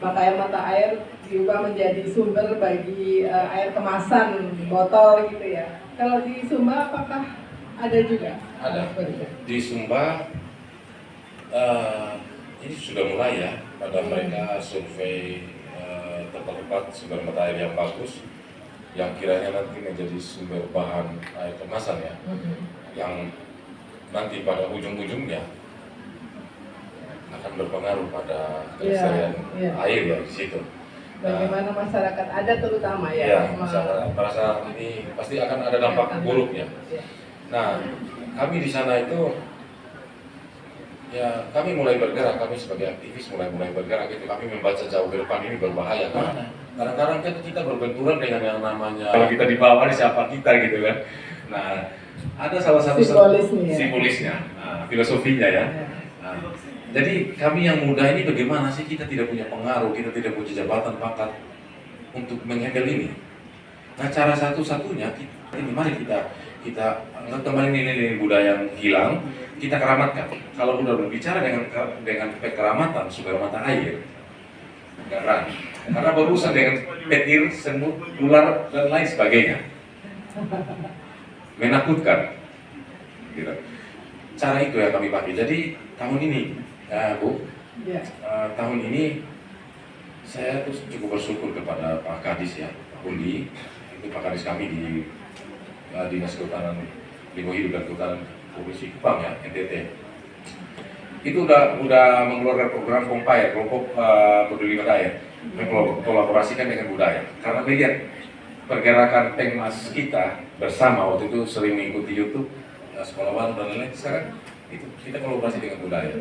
mata air diubah menjadi sumber bagi air kemasan botol gitu ya. Kalau di Sumba apakah ada juga? Ada. Di Sumba ini sudah mulai ya, pada mereka survei tempat-tempat sumber mata air yang bagus, yang kiranya nanti menjadi sumber bahan air kemasan ya, yang nanti pada ujung-ujungnya akan berpengaruh pada kelestarian air ya di situ. Bagaimana masyarakat adat terutama ya? Ya, masyarakat merasa ini pasti akan ada dampak buruknya. Nah, kami di sana itu ya kami mulai bergerak, kami sebagai aktivis mulai bergerak itu. Kami membaca jauh ke depan ini berbahaya karena kadang-kadang kan kita berbenturan dengan yang namanya kalau kita di bawah ini siapa kita gitu kan. Nah, ada salah satu simbolisnya, filosofinya ya. Nah, jadi kami yang muda ini bagaimana sih kita tidak punya pengaruh, kita tidak punya jabatan pangkat untuk menghandle ini. Nah, cara satu-satunya mari kita kembali nilai-nilai budaya yang hilang, kita keramatkan. Kalau sudah berbicara dengan kekeramatan sumber mata air, garam, karena berurusan dengan petir, semut, ular dan lain sebagainya, menakutkan. Gitu. Cara itu yang kami pakai. Jadi tahun ini, Bu, tahun ini saya tuh cukup bersyukur kepada Pak Kadis ya, Undi, itu Pak Kadis kami di Dinas Kehutanan Lingkungan Hidup dan Kehutanan Provinsi Kupang ya, NTT. Itu udah mengeluarkan program Kompay, kelompok peduli mata air, mengkolaborasikan dengan budaya. Karena melihat pergerakan Pengmas kita bersama waktu itu sering mengikuti YouTube, sekolah baru dan lain-lain. Sekarang itu kita kolaborasi dengan budaya.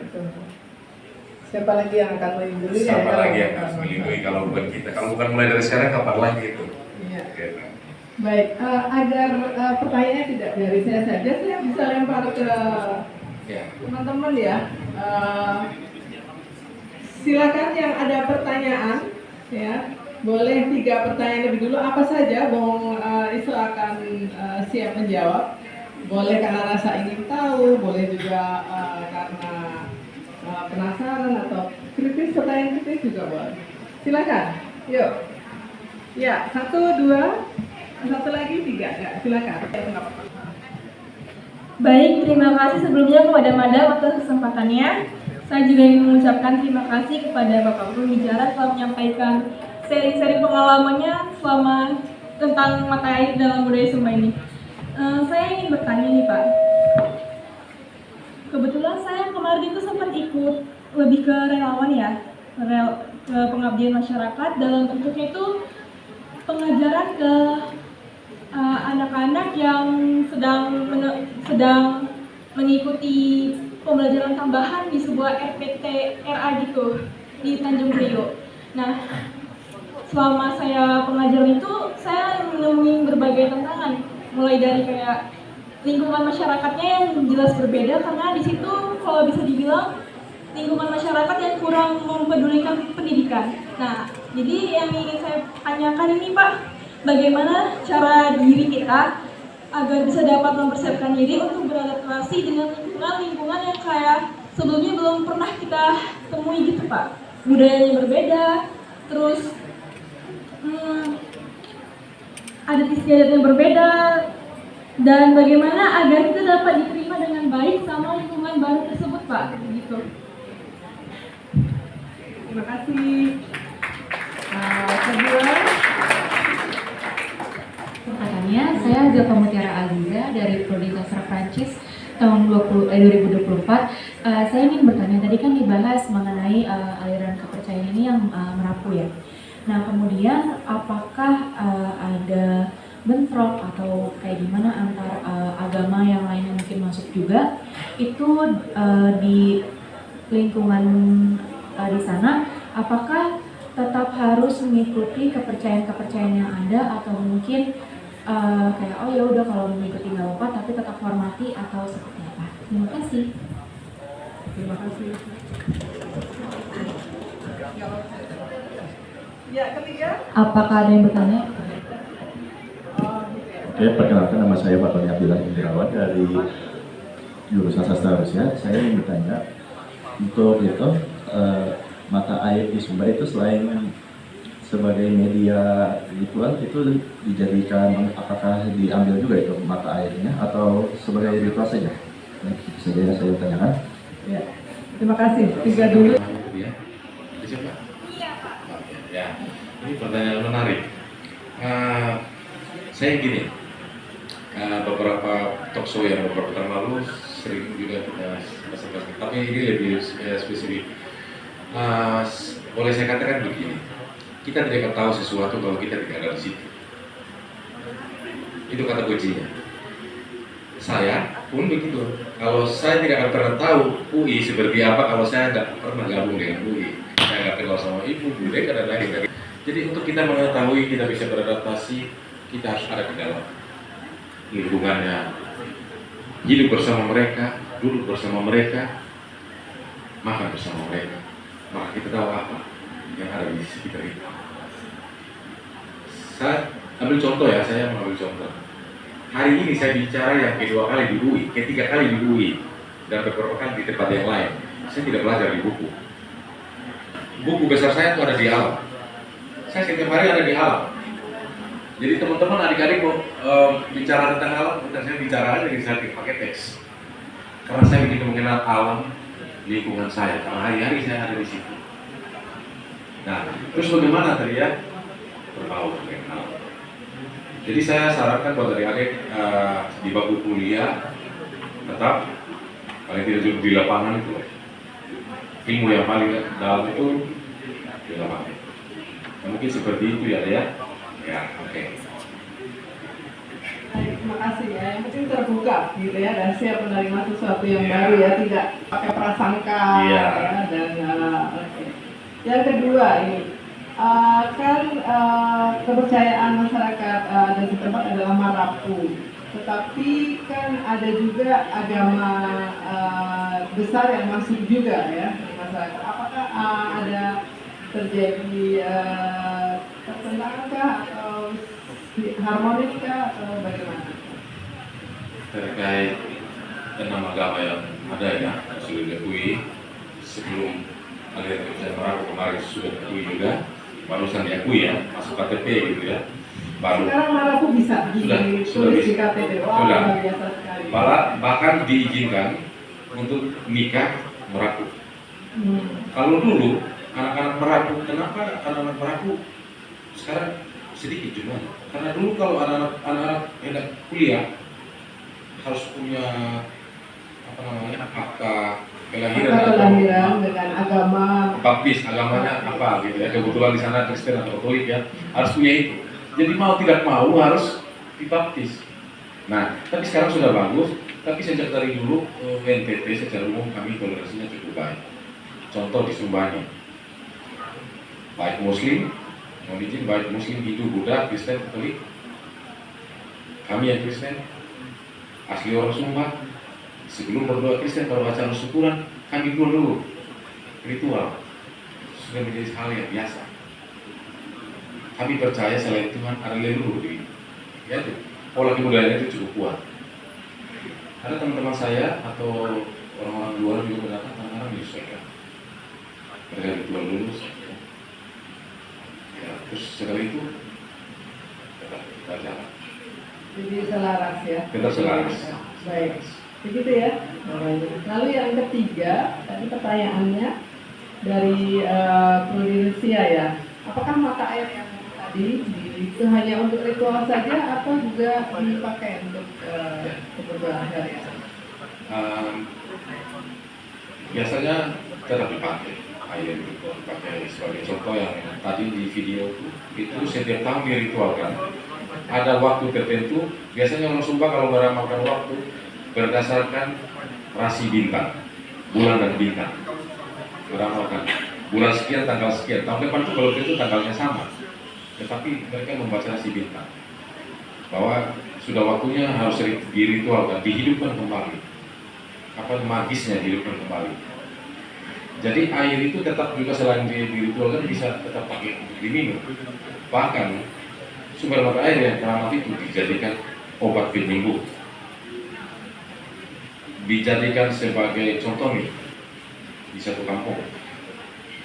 Siapa lagi yang akan melindungi? Siapa lagi yang akan melindungi kalau bukan kita? Kalau bukan mulai dari sekarang, kapan lagi itu? Iya. Baik, agar pertanyaannya tidak dari saya saja, saya bisa lempar ke teman-teman ya. Silakan yang ada pertanyaan, ya, boleh 3 pertanyaan lebih dulu. Apa saja, Bung Isu akan siap menjawab. Boleh karena rasa ingin tahu, boleh juga karena penasaran atau kritis, pertanyaan kritis juga boleh. Silakan, yuk. Ya, 1, 2. Satu lagi 3, ya, silakan. Baik, terima kasih sebelumnya kepada Madam atas kesempatannya. Saya juga ingin mengucapkan terima kasih kepada Bapak Guru Wijaran telah menyampaikan seri-seri pengalamannya selama tentang mata air dalam budaya Sumba ini. Saya ingin bertanya nih Pak. Kebetulan saya kemarin itu sempat ikut lebih ke relawan ya, ke pengabdian masyarakat dalam bentuknya itu pengajaran ke anak-anak yang sedang mengikuti pembelajaran tambahan di sebuah RPTRA gitu di Tanjung Priok. Nah, selama saya pengajaran itu saya menemui berbagai tantangan, mulai dari kayak lingkungan masyarakatnya yang jelas berbeda karena di situ kalau bisa dibilang lingkungan masyarakat yang kurang mempedulikan pendidikan. Nah, jadi yang ingin saya tanyakan ini Pak, bagaimana cara diri kita agar bisa dapat mempersiapkan diri untuk beradaptasi dengan lingkungan yang kayak sebelumnya belum pernah kita temui gitu Pak. Budayanya berbeda, terus adat istiadatnya berbeda, dan bagaimana agar kita dapat diterima dengan baik sama lingkungan baru tersebut Pak. Gitu. Terima kasih. Kedua. Pertanyaannya, saya Zilfa Mutiara Aziza dari Prodi Sastra Prancis tahun 2024. Saya ingin bertanya, tadi kan dibahas mengenai aliran kepercayaan ini yang merapu ya. Nah, kemudian apakah ada bentrok atau kayak gimana antar agama yang lain yang mungkin masuk juga itu di lingkungan di sana, apakah tetap harus mengikuti kepercayaan yang ada atau mungkin kayak oh ya udah kalau mengikuti nggak apa-apa tapi tetap hormati atau seperti apa? Terima kasih. Terima kasih. Ya, ketiga. Apakah ada yang bertanya? Oke, perkenalkan nama saya Pak Tony Abdillah Indirawan dari jurusan Sastra Rusia. Saya ingin bertanya untuk itu mata air di Sumba itu selain sebagai media ritual itu dijadikan, apakah diambil juga itu mata airnya atau sebagai ritual saja? Nah, itu saja yang saya tanyakan. Ya, terima kasih. Tiga dulu. Ya, siapa? Iya, Pak. Oke, ya, ini pertanyaan menarik. Saya gini, beberapa talk show yang beberapa tahun lalu sering juga kita sampaikan, tapi ini lebih spesifik. Boleh saya katakan begini, kita tidak akan tahu sesuatu kalau kita tidak ada di situ. Itu kata kuncinya. Saya pun begitu. Kalau saya tidak akan pernah tahu UI seperti apa kalau saya tidak pernah gabung dengan UI. Saya nggak kenal sama ibu, bude, dan lain-lain. Jadi untuk kita mengetahui kita bisa beradaptasi, kita harus ada di dalam lingkungannya, hidup bersama mereka, duduk bersama mereka, makan bersama mereka. Maka kita tahu apa yang ada di sekitar itu. Saya ambil contoh ya, saya mengambil contoh. Hari ini saya bicara yang kedua kali di UI, ketiga kali di UI, dan beberapa kali di tempat yang lain. Saya tidak belajar di buku. Buku besar saya itu ada di alam. Saya setiap hari ada di alam. Jadi teman-teman adik-adik mau bicara tentang alam, dan saya bicara aja jadi saya pakai teks. Karena saya begitu mengenal alam lingkungan saya, karena hari-hari saya ada di situ. Nah, terus bagaimana tadi ya? Berbaur dengan alam. Jadi saya sarankan buat adik-adik di bangku kuliah tetap paling tidak juga di lapangan itu ilmu yang paling dalam itu di lapangan. Nah, mungkin seperti itu ya, ya, oke. Baik, terima kasih ya. Yang penting terbuka gitu ya, dan siap menerima sesuatu yang baru ya, tidak pakai prasangka Iya. ya, dan oke. Yang kedua ini kan kepercayaan masyarakat dan setempat adalah marapu, tetapi kan ada juga agama besar yang masuk juga ya di masyarakat. Apakah ada terjadi pertentangankah atau harmoniskah atau bagaimana? Terkait enam agama yang ada ya sudah diakui sebelum aliran kepercayaan Marapu kemarin sudah diakui juga, barusan diakui ya, masuk KTP gitu ya. Baru Sekarang Marapu bisa sudah ditulis di KTP. Wah, sudah. luar biasa sekali. Bahkan diizinkan untuk nikah Marapu. Hmm. Kalau dulu anak-anak Marapu, kenapa anak-anak Marapu sekarang sedikit cuma? Karena dulu kalau anak-anak hendak kuliah harus punya apa namanya akta kelahiran Dengan agama. baptis, agamanya apa gitu ya. Kebetulan di sana Kristen atau Katolik ya, harus punya itu. Jadi mau tidak mau harus dibaptis. Nah, tapi sekarang sudah bagus. Tapi sejak dari dulu NTT secara umum kami toleransinya cukup baik. Contoh di Sumbani, baik Muslim, mohon izin, baik Muslim, Hindu, Buddha, Kristen, Katolik. Kami yang Kristen, asli orang Sumba, sebelum berdoa Kristen, kalau acara syukuran, kami dulu ritual. Sudah menjadi hal yang biasa. Kami percaya selain Tuhan ada leluhur di ya itu. Pola kebudayaan itu cukup kuat. Ada teman-teman saya atau orang-orang luar juga berdatang, kadang-kadang menyesuaikan. Mereka ritual dulu, ya, terus setelah itu kita jalan. Jadi selaras ya. Kita selaras. Baik. Begitu ya. Lalu yang ketiga, tadi pertanyaannya dari Provinsia ya. Apakah mata air yang tadi itu hanya untuk ritual saja atau juga dipakai untuk kebutuhan harian? Biasanya tetap dipakai air itu, dipakai sebagai contoh yang tadi di video itu setiap tahun diritualkan. Ada waktu tertentu, biasanya orang Sumba kalau meramalkan waktu berdasarkan rasi bintang, bulan dan bintang. Meramalkan bulan sekian, tanggal sekian. Tahun depan itu kalau itu tanggalnya sama, tetapi mereka membaca rasi bintang bahwa sudah waktunya harus diritualkan, dihidupkan kembali. Apa magisnya dihidupkan kembali. Jadi air itu tetap juga selain diritualkan bisa tetap pakai untuk diminum. Bahkan sumber mata air yang keramat itu dijadikan obat minggu, dijadikan sebagai contoh nih di satu kampung.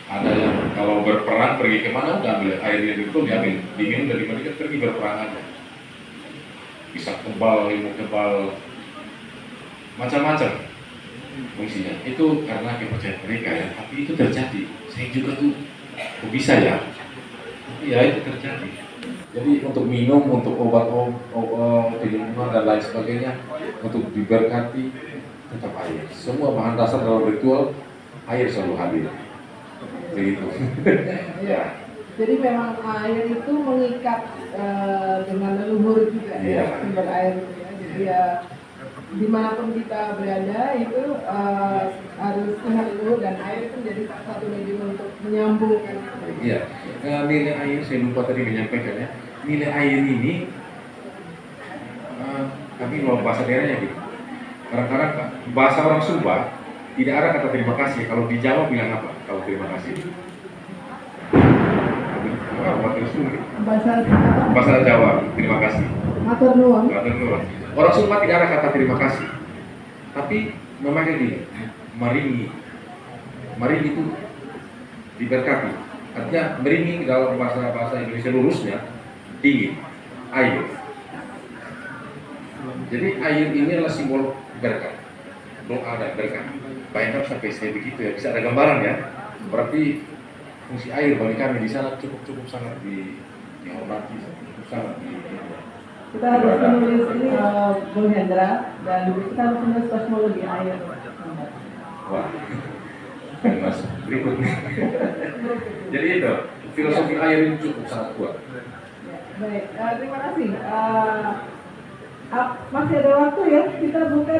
Ada yang kalau berperang pergi kemana udah ambil airnya itu diambil, diminum dari mereka pergi berperang aja. Bisa kebal, ilmu kebal, macam-macam fungsinya. Itu karena kepercayaan mereka ya, tapi itu terjadi. Saya juga tuh, kok bisa ya? Ya itu terjadi. Jadi untuk minum, untuk obat penyembuhan dan lain sebagainya, untuk diberkati tetap air. Semua bahan dasar dalam ritual air selalu hadir. Begitu. Ya. Jadi memang air itu mengikat dengan leluhur juga ya, sumber air itu ya. Jadi ya dimanapun kita berada itu harus ingat leluhur, dan air itu menjadi salah satu medium untuk menyambungkan. Iya. Nilai air saya lupa tadi menyampaikan ya. Nilai air ini kami kalau bahasa daerahnya gitu. Kadang-kadang bahasa orang Sumba tidak ada kata terima kasih. Kalau di Jawa bilang apa? Kalau terima kasih. Bahasa Jawa, terima kasih. Matur nuwun. Matur nuwun. Orang Sumba tidak ada kata terima kasih. Tapi memakai gini, maringi. Maringi itu diberkati. Artinya maringi dalam bahasa Indonesia lurusnya dingin, air. Jadi air ini adalah simbol berkat. Doa dan berkat. Bayangkan sampai saya begitu ya, bisa ada gambaran ya. Berarti fungsi air bagi kami di sana cukup sangat dihormati, sangat Kita harus menulis ini Bung Hendra, dan kita harus menulis kosmologi air. Wah, mas berikutnya. Jadi itu filosofi air ini cukup sangat kuat. Ya, baik, terima kasih. Masih ada waktu ya, kita buka